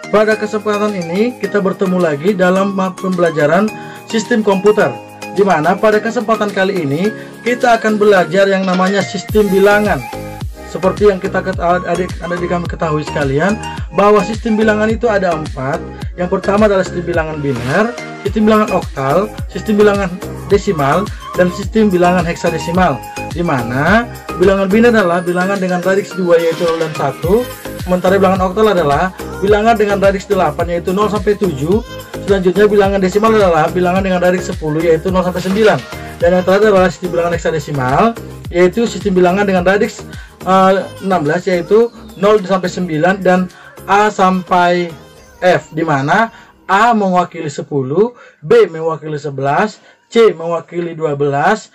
Pada kesempatan ini kita bertemu lagi dalam pembelajaran sistem komputer, di mana pada kesempatan kali ini kita akan belajar yang namanya sistem bilangan. Seperti yang kita adik-adik kami ketahui sekalian, bahwa sistem bilangan itu ada 4. Yang pertama adalah sistem bilangan biner, sistem bilangan oktal, sistem bilangan desimal, dan sistem bilangan heksadesimal. Di mana bilangan biner adalah bilangan dengan radiks 2 yaitu 0 dan 1, sementara bilangan oktal adalah bilangan dengan radiks 8 yaitu 0 sampai 7. Selanjutnya bilangan desimal adalah bilangan dengan radiks 10 yaitu 0 sampai 9. Dan yang terakhir adalah sistem bilangan heksadesimal, yaitu sistem bilangan dengan radiks 16 yaitu 0 sampai 9 dan A sampai F, di mana A mewakili 10, B mewakili 11, C mewakili 12,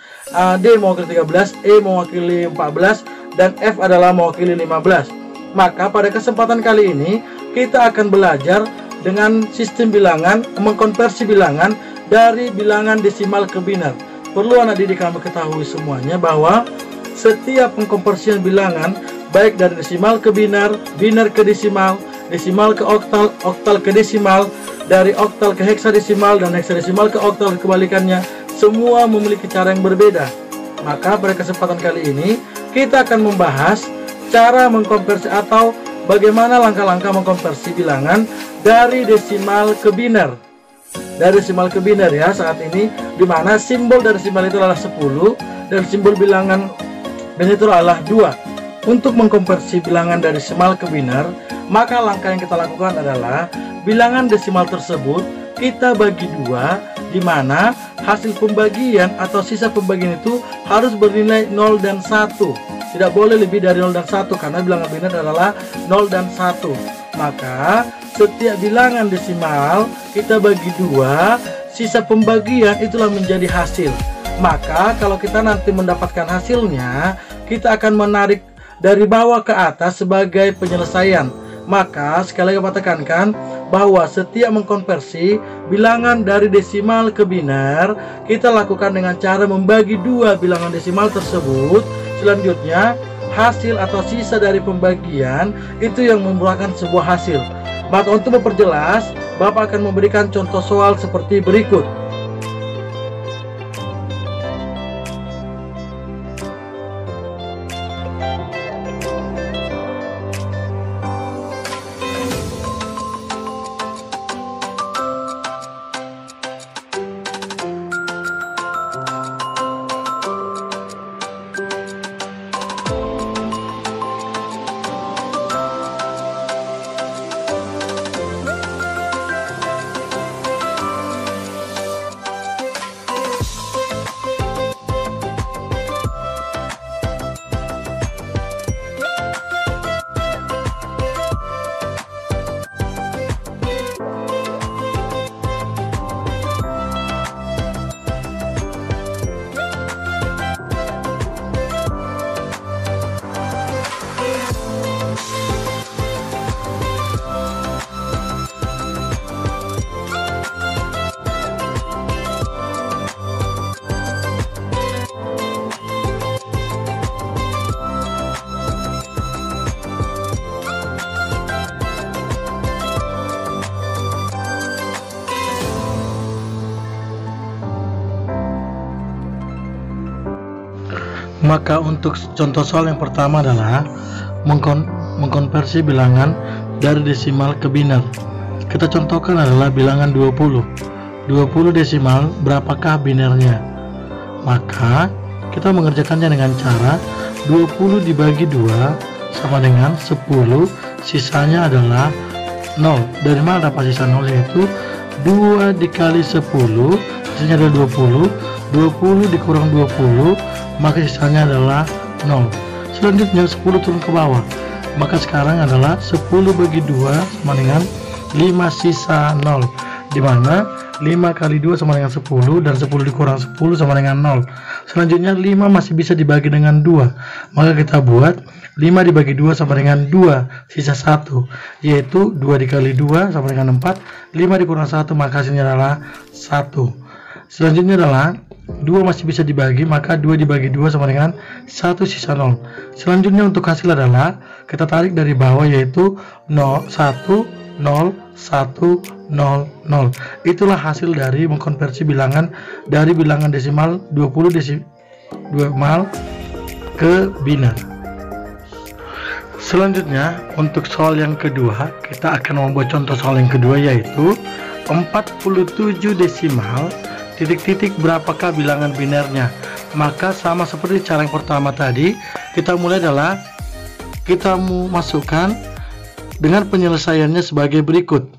D mewakili 13, E mewakili 14, dan F adalah mewakili 15. Maka pada kesempatan kali ini kita akan belajar dengan sistem bilangan, mengkonversi bilangan dari bilangan desimal ke biner. Perlu anak didik kami ketahui semuanya bahwa setiap pengkonversian bilangan, baik dari desimal ke biner, biner ke desimal, desimal ke oktal, oktal ke desimal, dari oktal ke heksadesimal, dan heksadesimal ke oktal, kebalikannya, semua memiliki cara yang berbeda. Maka pada kesempatan kali ini kita akan membahas cara mengkonversi atau bagaimana langkah-langkah mengkonversi bilangan dari desimal ke biner. Dari desimal ke biner ya saat ini, dimana simbol dari desimal itu adalah 10 dan simbol bilangan biner itu adalah 2. Untuk mengkonversi bilangan dari desimal ke biner, maka langkah yang kita lakukan adalah bilangan desimal tersebut kita bagi 2, di mana hasil pembagian atau sisa pembagian itu harus bernilai 0 dan 1. Tidak boleh lebih dari 0 dan 1 karena bilangan biner adalah 0 dan 1. Maka setiap bilangan desimal kita bagi 2, sisa pembagian itulah menjadi hasil. Maka kalau kita nanti mendapatkan hasilnya, kita akan menarik dari bawah ke atas sebagai penyelesaian. Maka sekali lagi tekankan bahwa setiap mengkonversi bilangan dari desimal ke biner, kita lakukan dengan cara membagi 2 bilangan desimal tersebut. Selanjutnya hasil atau sisa dari pembagian itu yang merupakan sebuah hasil. Maka untuk memperjelas, Bapak akan memberikan contoh soal seperti berikut. Maka untuk contoh soal yang pertama adalah mengkonversi bilangan dari desimal ke biner. Kita contohkan adalah bilangan 20. 20 desimal, berapakah binernya? Maka kita mengerjakannya dengan cara 20 dibagi 2 sama dengan 10, sisanya adalah 0. Dari mana dapat sisa 0? Yaitu 2 dikali 10, sisanya adalah 20. 20 dikurang 20, maka sisanya adalah 0. Selanjutnya 10 turun ke bawah, maka sekarang adalah 10 bagi 2 sama dengan 5 sisa 0, dimana 5 kali 2 sama dengan 10 dan 10 dikurang 10 sama dengan 0. Selanjutnya 5 masih bisa dibagi dengan 2, maka kita buat 5 dibagi 2 sama dengan 2 sisa 1, yaitu 2 dikali 2 sama dengan 4. 5 dikurang 1 maka hasilnya adalah 1. Selanjutnya adalah 2 2 masih bisa dibagi, maka 2 dibagi 2 sama dengan 1 sisa 0. Selanjutnya untuk hasil adalah kita tarik dari bawah, yaitu 0, 1, 0, 1, 0, 0. Itulah hasil dari mengkonversi bilangan dari bilangan desimal 20 desimal ke biner. Selanjutnya untuk soal yang kedua, kita akan membuat contoh soal yang kedua, yaitu 47 desimal titik-titik berapakah bilangan binernya. Maka sama seperti cara yang pertama tadi, kita mulai adalah kita mau masukkan dengan penyelesaiannya sebagai berikut,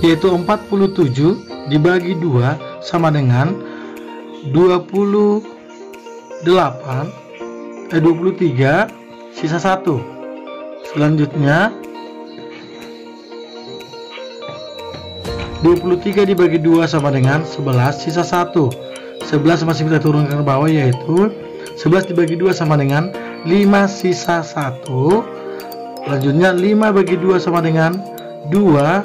yaitu 47 dibagi 2 sama dengan 23 sisa 1. Selanjutnya 23 dibagi 2 sama dengan 11 sisa 1. 11 masih kita turunkan ke bawah, yaitu 11 dibagi 2 sama dengan 5 sisa 1. Selanjutnya 5 bagi 2 sama dengan 2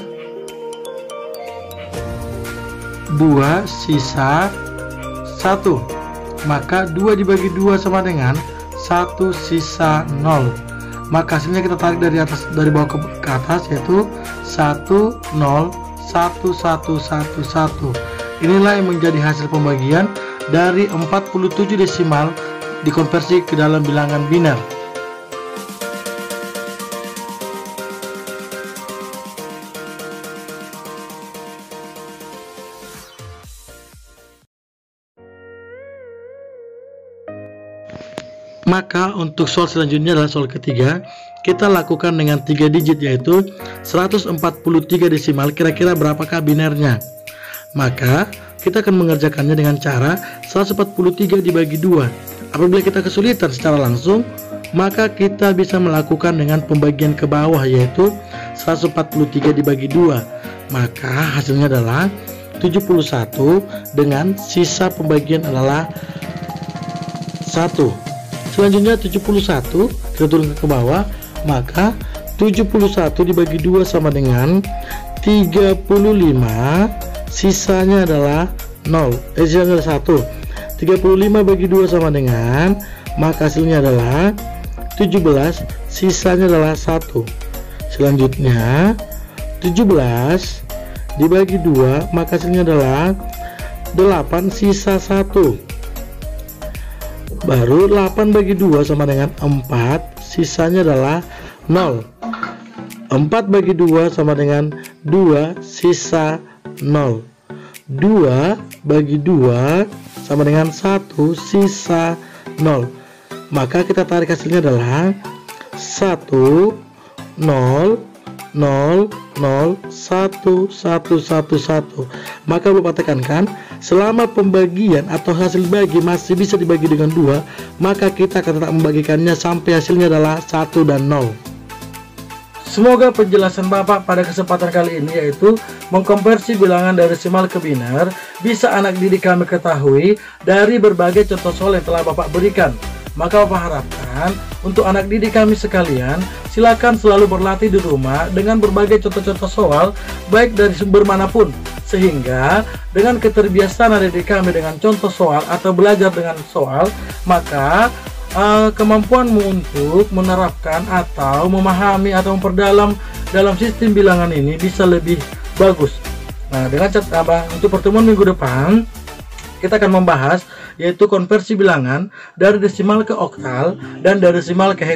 sisa 1. Maka 2 dibagi 2 sama dengan 1 sisa 0. Maka hasilnya kita tarik dari atas, dari bawah ke atas, yaitu 1 0 1 1 1 1. Inilah yang menjadi hasil pembagian dari 47 desimal dikonversi ke dalam bilangan biner. Maka untuk soal selanjutnya adalah soal ketiga. Kita lakukan dengan 3 digit, yaitu 143 desimal. Kira-kira berapakah binernya? Maka kita akan mengerjakannya dengan cara 143 dibagi 2. Apabila kita kesulitan secara langsung, maka kita bisa melakukan dengan pembagian ke bawah, yaitu 143 dibagi 2. Maka hasilnya adalah 71 dengan sisa pembagian adalah 1. Selanjutnya 71 kita turunkan ke bawah, maka 71 dibagi 2 sama dengan 35, sisanya adalah 0. Sisanya adalah 1. 35 bagi 2 sama dengan, maka hasilnya adalah 17, sisanya adalah 1. Selanjutnya 17 dibagi 2, maka hasilnya adalah 8 sisa 1. Baru 8 bagi 2 sama dengan 4, sisanya adalah 0. 4 bagi 2 sama dengan 2, sisa 0. 2 bagi 2 sama dengan 1, sisa 0. Maka kita tarik hasilnya adalah 1 0 0 0 1 1 1 1. Maka lupa tekankan, selama pembagian atau hasil bagi masih bisa dibagi dengan 2, maka kita akan tetap membagikannya sampai hasilnya adalah 1 dan 0. Semoga penjelasan Bapak pada kesempatan kali ini, yaitu mengkonversi bilangan dari desimal ke biner, bisa anak didik kami ketahui dari berbagai contoh soal yang telah Bapak berikan. Maka Bapak harapkan untuk anak didik kami sekalian, silakan selalu berlatih di rumah dengan berbagai contoh-contoh soal, baik dari sumber manapun, sehingga dengan keterbiasaan anak didik kami dengan contoh soal atau belajar dengan soal, maka kemampuanmu untuk menerapkan atau memahami atau memperdalam dalam sistem bilangan ini bisa lebih bagus. Nah, dengan untuk pertemuan minggu depan kita akan membahas yaitu konversi bilangan dari desimal ke oktal dan dari desimal ke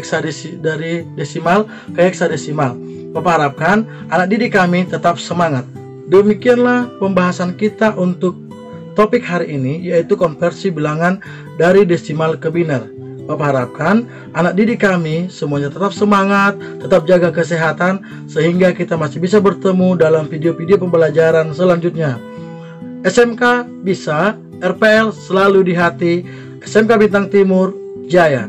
heksadesimal. Bapak harapkan anak didik kami tetap semangat. Demikianlah pembahasan kita untuk topik hari ini, yaitu konversi bilangan dari desimal ke biner. Bapak harapkan anak didik kami semuanya tetap semangat, tetap jaga kesehatan, sehingga kita masih bisa bertemu dalam video-video pembelajaran selanjutnya. SMK bisa, RPL selalu di hati. SMK Bintang Timur Jaya.